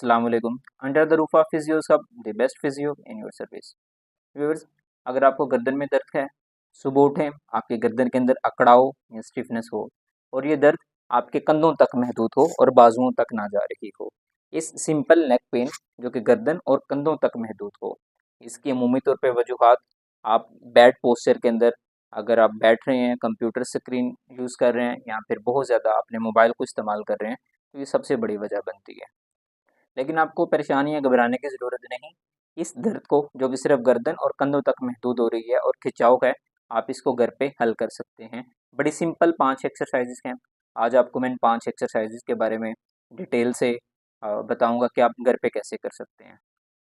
अस्सलाम वालेकुम। Under the roof of physio सब the best physio in your service. Viewers, अगर आपको गर्दन में दर्द है, सुबह उठें आपके गर्दन के अंदर अकड़ाव या स्टिफनेस हो और ये दर्द आपके कंधों तक महदूद हो और बाजुओं तक ना जा रही हो, इस सिंपल नेक पेन जो कि गर्दन और कंधों तक महदूद हो, इसकी अमूमी तौर पे वजूहात आप बैड पोस्चर के अंदर अगर आप बैठ रहे हैं, कंप्यूटर स्क्रीन यूज़ कर रहे हैं या फिर बहुत ज़्यादा अपने मोबाइल को इस्तेमाल कर रहे हैं, तो ये सबसे बड़ी वजह बनती है। लेकिन आपको परेशानी या घबराने की ज़रूरत नहीं। इस दर्द को जो कि सिर्फ गर्दन और कंधों तक महदूद हो रही है और खिंचाव है, आप इसको घर पे हल कर सकते हैं। बड़ी सिंपल 5 एक्सरसाइज़ेज़ हैं। आज आपको मैं इन 5 एक्सरसाइज़ेज़ के बारे में डिटेल से बताऊँगा कि आप घर पे कैसे कर सकते हैं।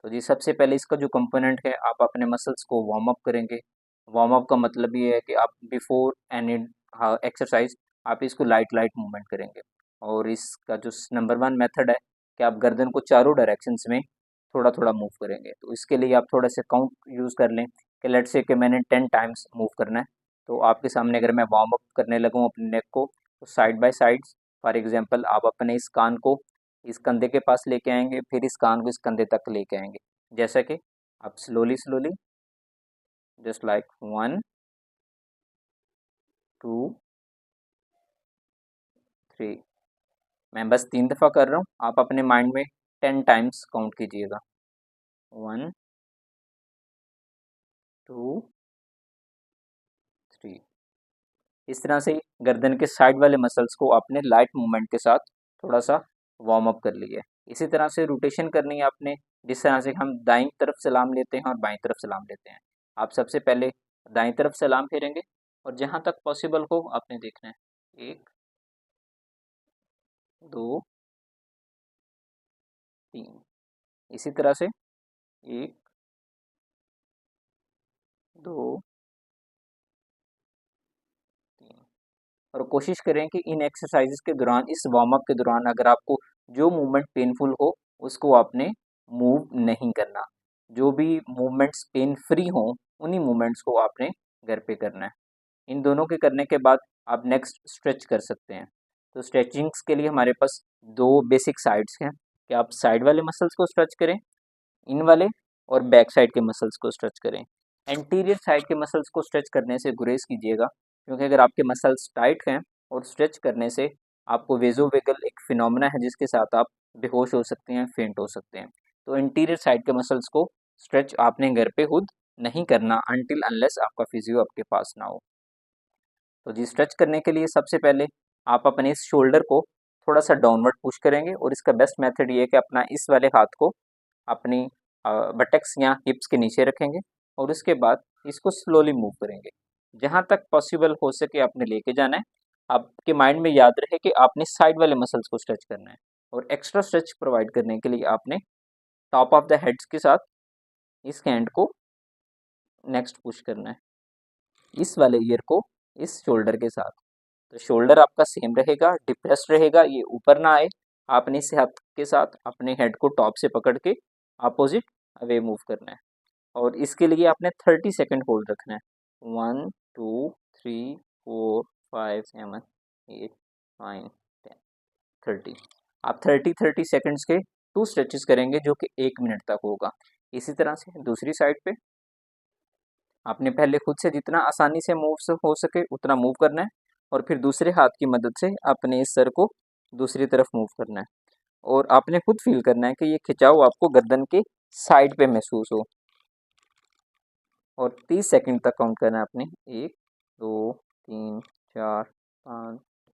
तो जी सबसे पहले इसका जो कंपोनेंट है, आप अपने मसल्स को वार्म अप करेंगे। वार्म अप का मतलब ये है कि आप बिफोर एनी एक्सरसाइज आप इसको लाइट मूवमेंट करेंगे। और इसका जो नंबर 1 मेथड है कि आप गर्दन को चारों डायरेक्शंस में थोड़ा-थोड़ा मूव करेंगे। तो इसके लिए आप थोड़ा सा काउंट यूज़ कर लें कि लेट्स से कि मैंने 10 टाइम्स मूव करना है। तो आपके सामने अगर मैं वार्म अप करने लगूँ अपने नेक को, तो side by sides for example आप अपने इस कान को इस कंधे के पास लेके आएँगे, फिर इस कान को इस कंधे तक लेके आएँगे। जैसा कि आप स्लोली जस्ट लाइक 1 2 3 मैं बस 3 दफ़ा कर रहा हूँ, आप अपने माइंड में 10 टाइम्स काउंट कीजिएगा। 1 2 3 इस तरह से गर्दन के साइड वाले मसल्स को आपने लाइट मूवमेंट के साथ थोड़ा सा वार्म अप कर लिया है। इसी तरह से रोटेशन करनी है आपने, जिस तरह से हम दाईं तरफ सलाम लेते हैं और बाईं तरफ सलाम लेते हैं। आप सबसे पहले दाईं तरफ सलाम फेरेंगे और जहाँ तक पॉसिबल हो आपने देखना है 1 2 3 इसी तरह से 1 2 3 और कोशिश करें कि इन एक्सरसाइजेस के दौरान, इस वार्म अप के दौरान अगर आपको जो मूवमेंट पेनफुल हो उसको आपने मूव नहीं करना। जो भी मूवमेंट्स पेन फ्री हों उन्हीं मूवमेंट्स को आपने घर पे करना है। इन दोनों के करने के बाद आप नेक्स्ट स्ट्रेच कर सकते हैं। तो स्ट्रेचिंग्स के लिए हमारे पास 2 बेसिक साइड्स हैं कि आप साइड वाले मसल्स को स्ट्रेच करें, इन वाले, और बैक साइड के मसल्स को स्ट्रेच करें। एंटीरियर साइड के मसल्स को स्ट्रेच करने से गुरेज कीजिएगा, क्योंकि अगर आपके मसल्स टाइट हैं और स्ट्रेच करने से आपको वेज़ोवेगल एक फिनोमेना है जिसके साथ आप बेहोश हो सकते हैं, फेंट हो सकते हैं। तो एंटीरियर साइड के मसल्स को स्ट्रेच आपने घर पे खुद नहीं करना अनटिल अनलेस आपका फिजियो आपके पास ना हो। तो जी स्ट्रेच करने के लिए सबसे पहले आप अपने इस शोल्डर को थोड़ा सा डाउनवर्ड पुश करेंगे और इसका बेस्ट मेथड ये है कि अपना इस वाले हाथ को अपनी बटक्स या हिप्स के नीचे रखेंगे और उसके बाद इसको स्लोली मूव करेंगे। जहाँ तक पॉसिबल हो सके आपने लेके जाना है। आपके माइंड में याद रहे कि आपने साइड वाले मसल्स को स्ट्रेच करना है और एक्स्ट्रा स्ट्रेच प्रोवाइड करने के लिए आपने टॉप ऑफ द हेड्स के साथ इस हैंड को नेक्स्ट पुश करना है, इस वाले ईयर को इस शोल्डर के साथ। तो शोल्डर आपका सेम रहेगा, डिप्रेस्ड रहेगा, ये ऊपर ना आए। आपने इस हाथ के साथ अपने हेड को टॉप से पकड़ के अपोजिट अवे मूव करना है और इसके लिए आपने 30 सेकेंड होल्ड रखना है। 1 2 3 4 5 7 8 9 10 30। आप 30 सेकेंड्स के 2 स्ट्रेचेस करेंगे जो कि 1 मिनट तक होगा। इसी तरह से दूसरी साइड पे आपने पहले खुद से जितना आसानी से मूव हो सके उतना मूव करना है और फिर दूसरे हाथ की मदद से अपने इस सर को दूसरी तरफ मूव करना है और आपने खुद फील करना है कि ये खिंचाव आपको गर्दन के साइड पे महसूस हो और 30 सेकंड तक काउंट करना है आपने। 1 2 3 4 5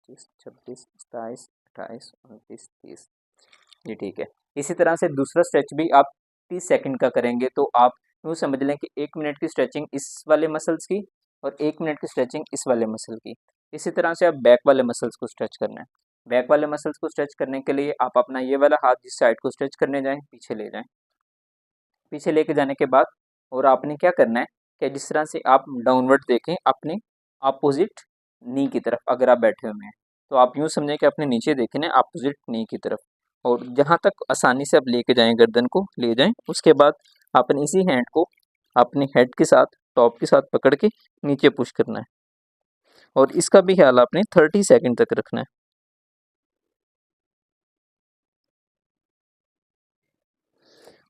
25 26 27 28 29 30। जी ठीक है। इसी तरह से दूसरा स्ट्रेच भी आप 30 सेकंड का करेंगे तो आप यूँ समझ लें कि 1 मिनट की स्ट्रेचिंग इस वाले मसल्स की और 1 मिनट की स्ट्रेचिंग इस वाले मसल की। इसी तरह से आप बैक वाले मसल्स को स्ट्रेच करना है। बैक वाले मसल्स को स्ट्रेच करने के लिए आप अपना ये वाला हाथ जिस साइड को स्ट्रेच करने जाएँ पीछे ले जाएँ। पीछे लेके जाने के बाद और आपने क्या करना है कि जिस तरह से आप डाउनवर्ड देखें अपने अपोजिट नी की तरफ, अगर आप बैठे हुए हैं तो आप यूँ समझें कि अपने नीचे देखें ना अपोजिट नी की तरफ और जहाँ तक आसानी से आप लेके जाएं गर्दन को ले जाएं। उसके बाद अपने इसी हैंड को अपने हेड के साथ टॉप के साथ पकड़ के नीचे पुश करना है और इसका भी ख्याल आपने 30 सेकंड तक रखना है।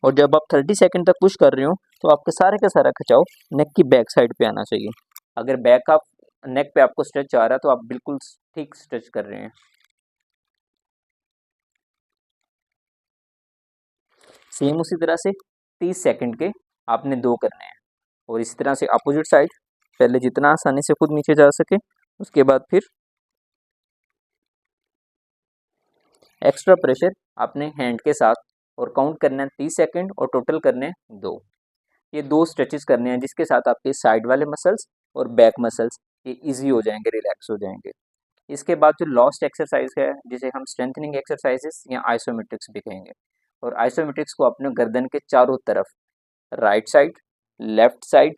और जब आप 30 सेकंड तक पुश कर रहे हो तो आपका सारे का सारा खिंचाव नेक की बैक साइड पे आना चाहिए। अगर बैक आप नेक पे आपको स्ट्रेच आ रहा है तो आप बिल्कुल ठीक स्ट्रेच कर रहे हैं। सेम उसी तरह से 30 सेकंड के आपने 2 करने हैं और इसी तरह से अपोजिट साइड, पहले जितना आसानी से खुद नीचे जा सके, उसके बाद फिर एक्स्ट्रा प्रेशर अपने हैंड के साथ और काउंट करना है 30 सेकंड और टोटल करने हैं 2। ये 2 स्ट्रेचेस करने हैं जिसके साथ आपके साइड वाले मसल्स और बैक मसल्स ये इजी हो जाएंगे, रिलैक्स हो जाएंगे। इसके बाद जो लास्ट एक्सरसाइज है जिसे हम स्ट्रेंथनिंग एक्सरसाइजेस या आइसोमेट्रिक्स भी कहेंगे, और आइसोमेट्रिक्स को अपने गर्दन के चारों तरफ, right side, left side,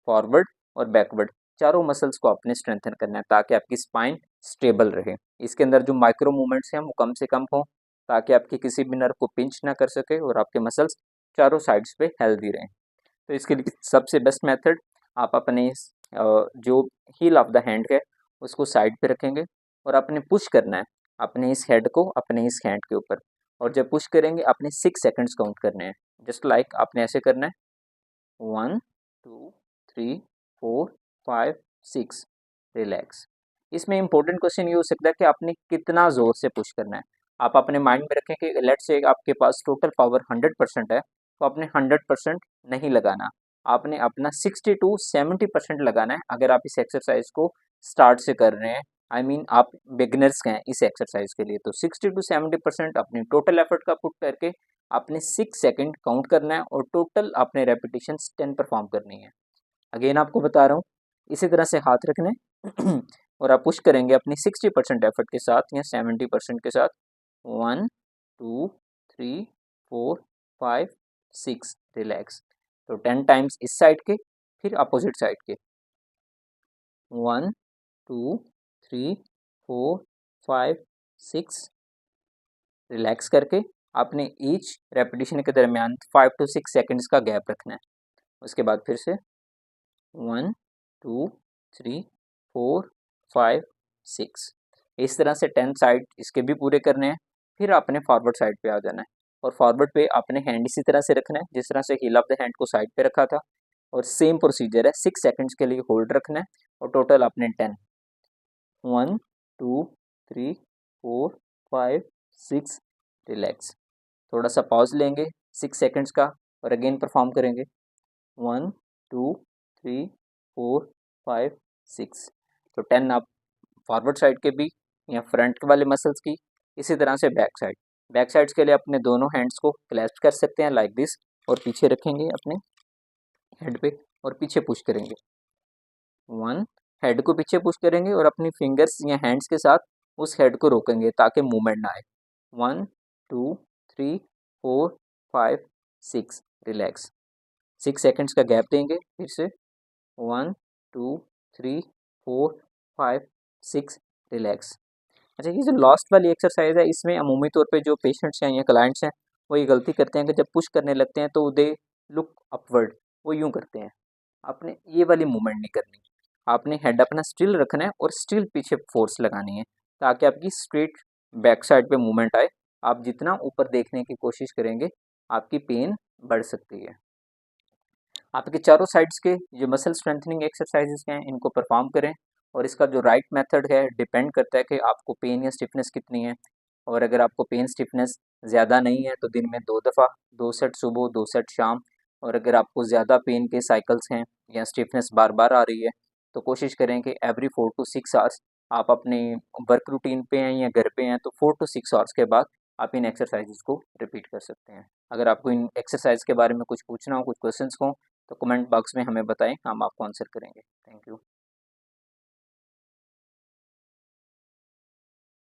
forward और बैकवर्ड, चारों मसल्स को आपने स्ट्रेंथन करना है ताकि आपकी स्पाइन स्टेबल रहे। इसके अंदर जो माइक्रो मूवमेंट्स हैं वो कम से कम हो ताकि आपके किसी भी नर्व को पिंच ना कर सके और आपके मसल्स चारों साइड्स पे हेल्दी रहें। तो इसके लिए सबसे बेस्ट मेथड, आप अपने जो हील ऑफ द हैंड है उसको साइड पे रखेंगे और आपने पुश करना है अपने इस हेड को अपने इस हैंड के ऊपर, और जब पुश करेंगे आपने 6 सेकंड्स काउंट करने हैं। जस्ट लाइक आपने ऐसे करना है 1 2 3 4 5 6, रिलैक्स। इसमें इंपॉर्टेंट क्वेश्चन ये हो सकता है कि आपने कितना ज़ोर से पुश करना है। आप अपने माइंड में रखें कि लेट्स से आपके पास टोटल पावर 100% है तो आपने 100% नहीं लगाना, आपने अपना 60 to 70% लगाना है। अगर आप इस एक्सरसाइज को स्टार्ट से कर रहे हैं, आई मीन आप बिगनर्स हैं इस एक्सरसाइज के लिए, तो 60 to 70% अपने टोटल एफर्ट का पुट करके आपने 6 सेकंड काउंट करना है और टोटल आपने रेपिटेशन 10 परफॉर्म करनी है। अगेन आपको बता रहा हूँ, इसी तरह से हाथ रखने और आप पुश करेंगे अपनी 60% एफर्ट के साथ या 70% के साथ। 1 2 3 4 5 6, रिलैक्स। तो 10 टाइम्स इस साइड के, फिर अपोजिट साइड के 1 2 3 4 5 6, रिलैक्स करके आपने ईच रेपिटेशन के दरमियान 5 to 6 सेकंड्स का गैप रखना है। उसके बाद फिर से 1 2 3 4 5 6, इस तरह से 10 साइड इसके भी पूरे करने हैं। फिर आपने फॉरवर्ड साइड पे आ जाना है और फॉरवर्ड पे आपने हैंड इसी तरह से रखना है जिस तरह से हील ऑफ द हैंड को साइड पे रखा था, और सेम प्रोसीजर है। 6 सेकंड्स के लिए होल्ड रखना है और टोटल आपने 10 1 2 3 4 5 6, रिलैक्स। थोड़ा सा पॉज लेंगे 6 सेकंड्स का और अगेन परफॉर्म करेंगे 1 2 3 4 5 6। तो 10 आप फॉरवर्ड साइड के भी या फ्रंट वाले मसल्स की, इसी तरह से बैक साइड्स के लिए अपने दोनों हैंड्स को क्लैस्प कर सकते हैं लाइक दिस, और पीछे रखेंगे अपने हेड पे और पीछे पुश करेंगे। 1, हेड को पीछे पुश करेंगे और अपनी फिंगर्स या हैंड्स के साथ उस हेड को रोकेंगे ताकि मूवमेंट ना आए। 1 2 3 4 5 6, रिलैक्स। 6 सेकंड्स का गैप देंगे, फिर से 1 2 3 4 5 6, रिलैक्स। अच्छा, ये जो लास्ट वाली एक्सरसाइज है इसमें अमूमी तौर पे जो पेशेंट्स हैं या क्लाइंट्स हैं वो ये गलती करते हैं कि जब पुश करने लगते हैं तो दे लुक अपवर्ड, वो यूँ करते हैं। आपने ये वाली मूवमेंट नहीं करनी, आपने हेड अपना स्टिल रखना है और स्टिल पीछे फोर्स लगानी है ताकि आपकी स्ट्रेट बैक साइड पे मूवमेंट आए। आप जितना ऊपर देखने की कोशिश करेंगे आपकी पेन बढ़ सकती है। आपके चारों साइड्स के जो मसल स्ट्रेंथनिंग एक्सरसाइजेस हैं इनको परफॉर्म करें, और इसका जो राइट मेथड है डिपेंड करता है कि आपको पेन या स्टिफनेस कितनी है। और अगर आपको पेन स्टिफनेस ज़्यादा नहीं है तो दिन में 2 दफ़ा, 2 सेट सुबह 2 सेट शाम। और अगर आपको ज़्यादा पेन के साइकिल्स हैं या स्टिफनेस बार बार आ रही है तो कोशिश करें कि एवरी 4 to 6 आवर्स, आप अपने वर्क रूटीन पे हैं या घर पे हैं तो 4 to 6 आवर्स के बाद आप इन एक्सरसाइजेस को रिपीट कर सकते हैं। अगर आपको इन एक्सरसाइज के बारे में कुछ पूछना हो, कुछ क्वेश्चंस हो, तो कमेंट बॉक्स में हमें बताएं, हम आपको आंसर करेंगे। Thank you.